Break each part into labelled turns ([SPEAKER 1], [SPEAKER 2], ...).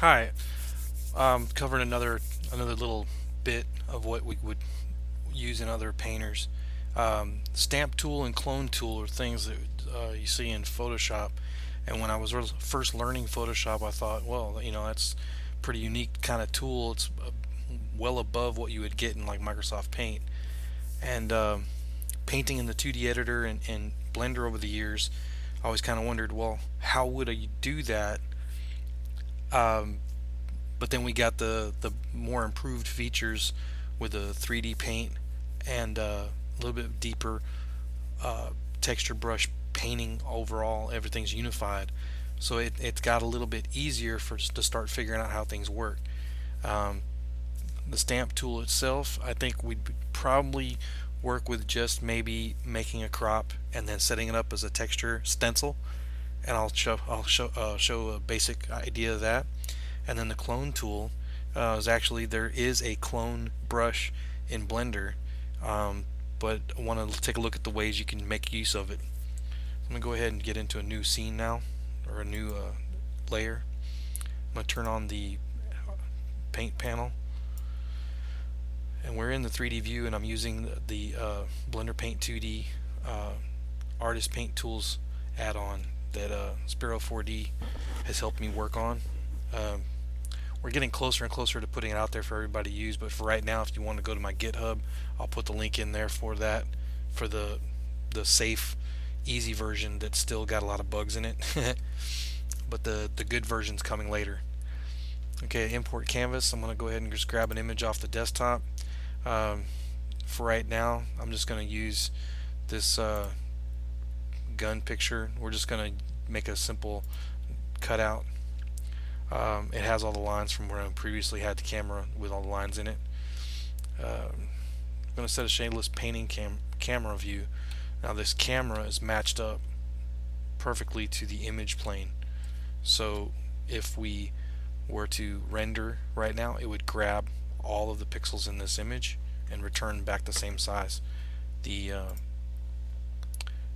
[SPEAKER 1] Hi, covering another little bit of what we would use in other painters. Stamp tool and clone tool are things that you see in Photoshop. And when I was first learning Photoshop, I thought, well, that's pretty unique kind of tool. It's well above what you would get in like Microsoft Paint. And painting in the 2D editor and Blender over the years, I always kind of wondered, well, how would I do that? Um, but then we got the more improved features with the 3D paint and a little bit deeper uh, texture brush painting overall. Everything's unified, so it's got a little bit easier for us to start figuring out how things work. Um, the stamp tool itself, I think we'd probably work with just maybe making a crop and then setting it up as a texture stencil, and I'll show a basic idea of that. And then the clone tool is actually, there is a clone brush in Blender, um, but I want to take a look at the ways you can make use of it. I'm going to go ahead and get into a new scene now, or a new layer. I'm going to turn on the paint panel, and we're in the 3D view, and I'm using the Blender Paint 2D Artist Paint Tools add-on that Spiro 4D has helped me work on. Um, we're getting closer and closer to putting it out there for everybody to use, but for right now, if you want to go to my GitHub, I'll put the link in there for that, for the safe, easy version that's still got a lot of bugs in it. But the good version's coming later. Okay, import canvas. I'm going to go ahead and just grab an image off the desktop. Um, for right now, I'm just going to use this gun picture. We're just going to make a simple cutout. It has all the lines from where I previously had the camera with all the lines in it. I'm going to set a shadeless painting camera view. Now this camera is matched up perfectly to the image plane. So if we were to render right now, it would grab all of the pixels in this image and return back the same size. The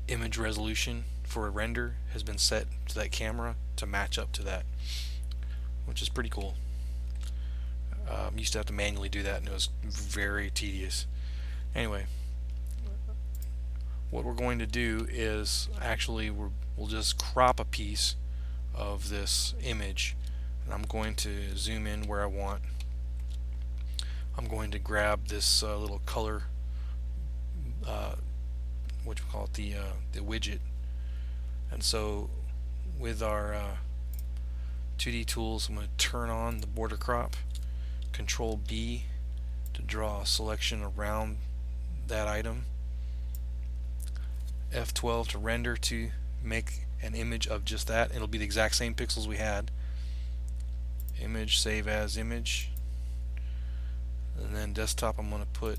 [SPEAKER 1] image resolution for a render has been set to that camera to match up to that, which is pretty cool. Used to have to manually do that, and it was very tedious. Anyway, what we're going to do is actually we'll just crop a piece of this image, and I'm going to zoom in where I want. I'm going to grab this little color, what you call it, the widget. And so with our 2D tools, I'm going to turn on the border crop, Control B to draw a selection around that item, F12 to render to make an image of just that. It'll be the exact same pixels we had. Image, save as image, and then desktop I'm going to put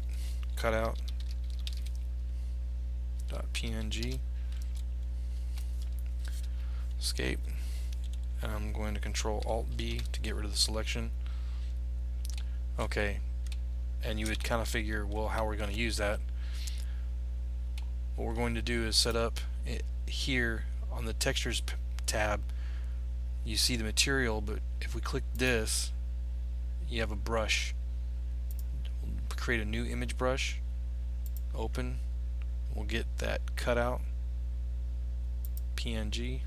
[SPEAKER 1] cutout .png, escape, and I'm going to Control Alt B to get rid of the selection. Okay, and you would kind of figure, well, how are we going to use that? What we're going to do is set up it here on the textures tab. You see the material, but if we click this, you have a brush. We'll create a new image brush, open, we'll get that cutout PNG.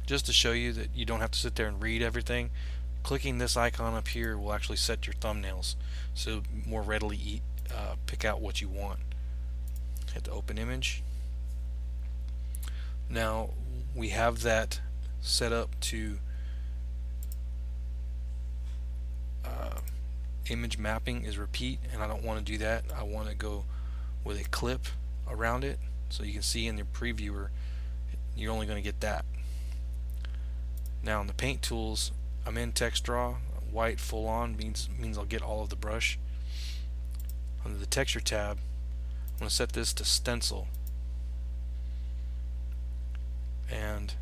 [SPEAKER 1] Just to show you that you don't have to sit there and read everything, clicking this icon up here will actually set your thumbnails, so more readily pick out what you want. Hit the open image. Now we have that set up to image mapping is repeat, and I don't want to do that. I want to go with a clip around it, so you can see in the previewer you're only going to get that. Now in the paint tools, I'm in text draw. White full on means I'll get all of the brush. Under the texture tab, I'm going to set this to stencil, and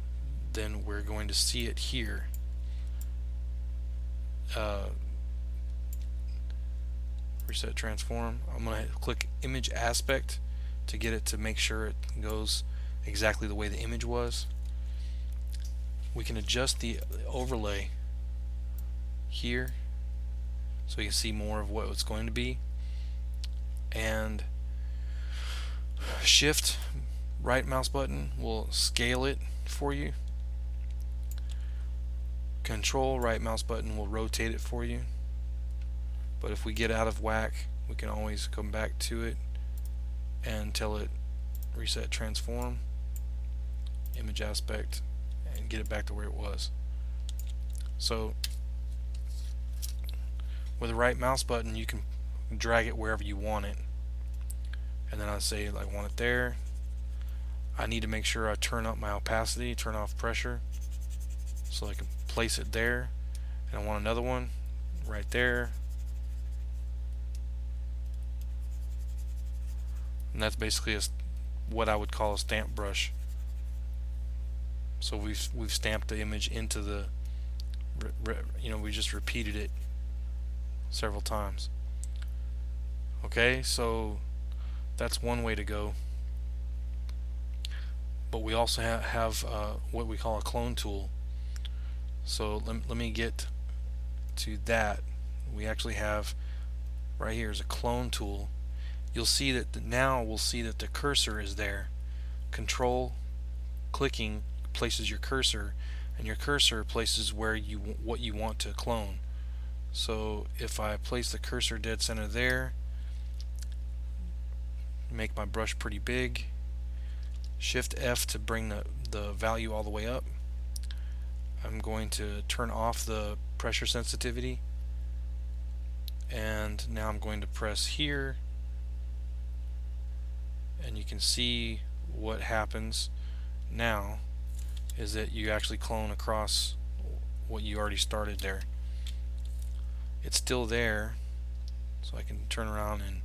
[SPEAKER 1] then we're going to see it here. Reset transform. I'm going to click image aspect to get it to make sure it goes exactly the way the image was. We can adjust the overlay here so you can see more of what it's going to be. And shift right mouse button will scale it for you. Control right mouse button will rotate it for you. But if we get out of whack, we can always come back to it and tell it reset transform image aspect and get it back to where it was. So with the right mouse button you can drag it wherever you want it, and then I say I want it there. I need to make sure I turn up my opacity, turn off pressure, so I can place it there. And I want another one right there, and that's basically what I would call a stamp brush. So we've stamped the image into the we just repeated it several times. Okay, so that's one way to go. But we also have what we call a clone tool. So let me get to that. We actually have right here is a clone tool. You'll see that now we'll see that the cursor is there. Control clicking places your cursor, and your cursor places where what you want to clone. So if I place the cursor dead center there, make my brush pretty big, shift F to bring the value all the way up. I'm going to turn off the pressure sensitivity, and now I'm going to press here, and you can see what happens now is that you actually clone across what you already started there. It's still there, so I can turn around and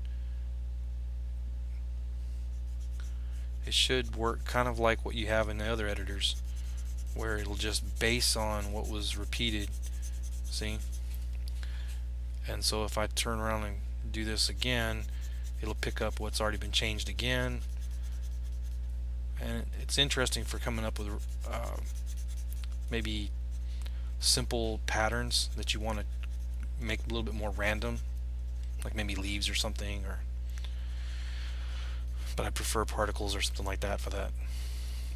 [SPEAKER 1] it should work kind of like what you have in the other editors, where it'll just base on what was repeated. See? And so if I turn around and do this again, it'll pick up what's already been changed again. And it's interesting for coming up with maybe simple patterns that you want to make a little bit more random, like maybe leaves or something, but I prefer particles or something like that for that.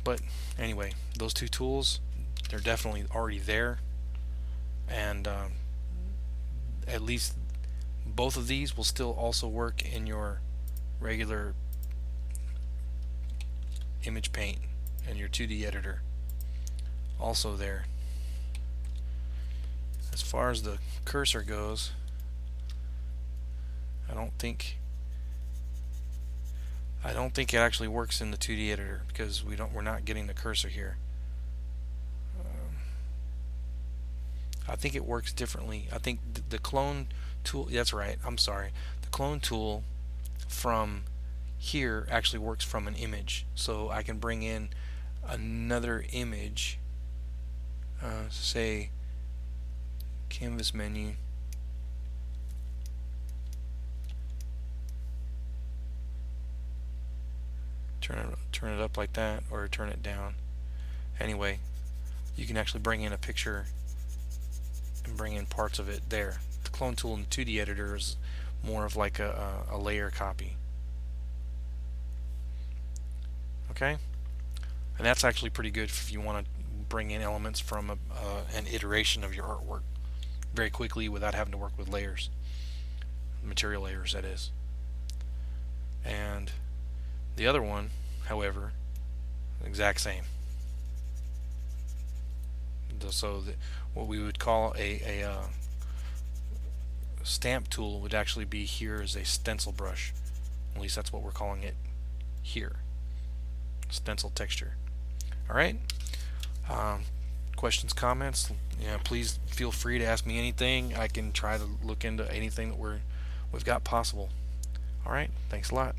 [SPEAKER 1] But anyway, those two tools, they're definitely already there, and at least both of these will still also work in your regular image paint and your 2D editor, also there. As far as the cursor goes, I don't think it actually works in the 2D editor because we're not getting the cursor here. I think it works differently. I think the clone tool, that's right, I'm sorry. The clone tool from here actually works from an image. So I can bring in another image, say canvas menu, turn it up like that, or turn it down. Anyway, you can actually bring in a picture and bring in parts of it there. The clone tool in the 2D editor is more of like a layer copy. Okay, and that's actually pretty good if you want to bring in elements from an iteration of your artwork very quickly without having to work with layers, material layers that is. And the other one, however, exact same. So what we would call a stamp tool would actually be here as a stencil brush. At least that's what we're calling it here. Stencil texture. Alright, questions, comments, please feel free to ask me anything. I can try to look into anything that we've got possible. Alright, thanks a lot.